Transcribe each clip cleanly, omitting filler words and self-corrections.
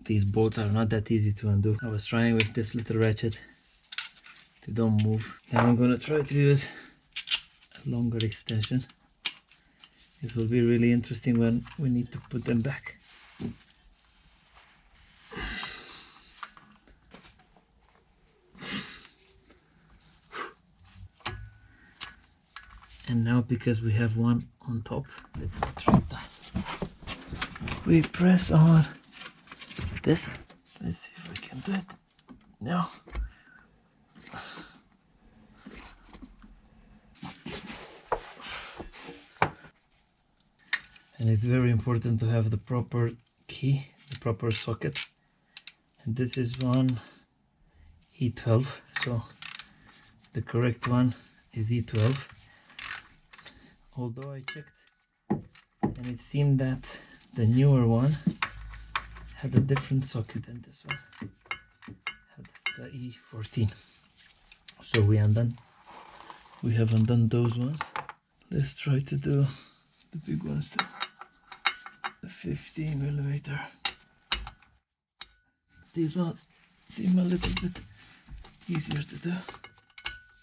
These bolts are not that easy to undo. I was trying with this little ratchet. They don't move. Now I'm gonna try to use a longer extension. This will be really interesting when we need to put them back. And now, because we have one on top, let me try that. We press on this. Let's see if I can do it. No. And it's very important to have the proper key, the proper socket. And this is one E12, so the correct one is E12. Although I checked and it seemed that the newer one had a different socket than this one, had the E14. So we have undone those ones. Let's try to do the big ones too. The 15mm. These ones seem a little bit easier to do.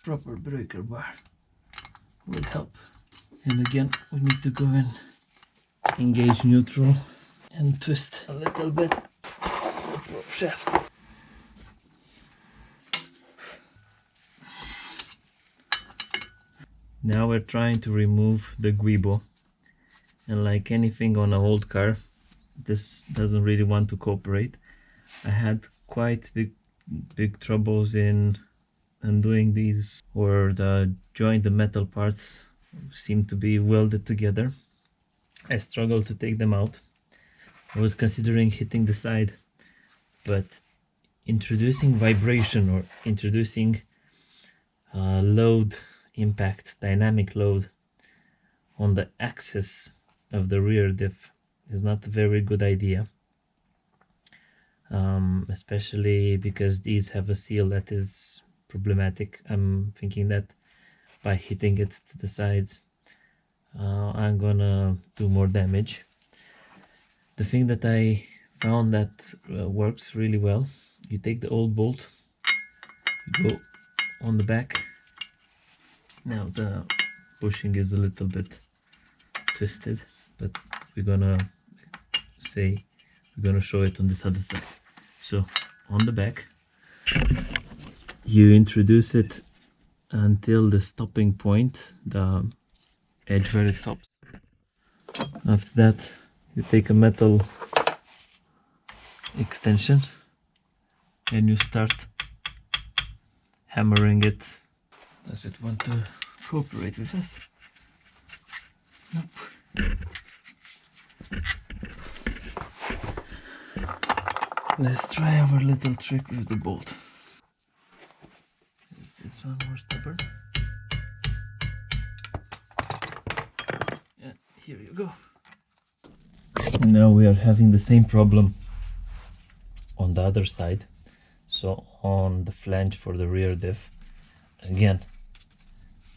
Proper breaker bar will help. And again, we need to go and engage neutral and twist a little bit the prop shaft. Now we're trying to remove the guibo, and like anything on an old car, this doesn't really want to cooperate. I had quite big troubles in undoing these, or the metal parts seem to be welded together. I struggled to take them out. I was considering hitting the side, but introducing vibration or introducing load impact, dynamic load on the axis of the rear diff is not a very good idea, especially because these have a seal that is problematic. I'm thinking that by hitting it to the sides, I'm gonna do more damage. The thing that I found that works really well, you take the old bolt, you go on the back. Now the bushing is a little bit twisted, but we're gonna show it on this other side. So on the back, you introduce it until the stopping point, the edge where it stops. After that, you take a metal extension and you start hammering it. Does it want to cooperate with us? Nope. Let's try our little trick with the bolt. Is this one more stubborn? Yeah, here you go. Now we are having the same problem on the other side. So on the flange for the rear diff, again,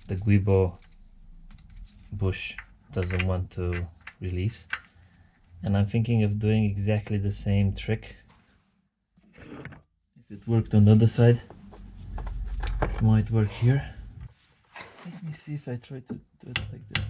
the guibo bush doesn't want to release, and I'm thinking of doing exactly the same trick. If it worked on the other side, it might work here. Let me see if I try to do it like this.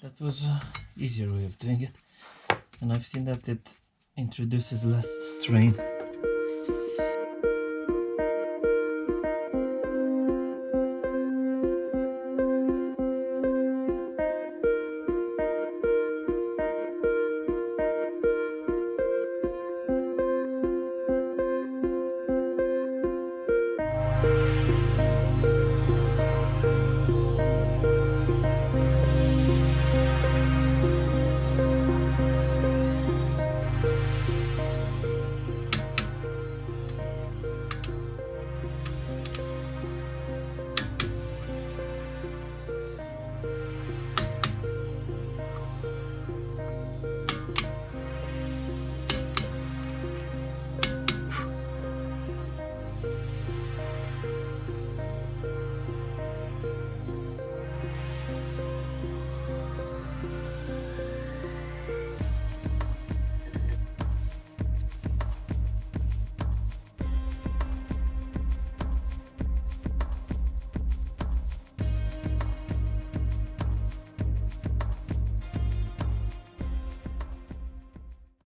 That was an easier way of doing it, and I've seen that it introduces less strain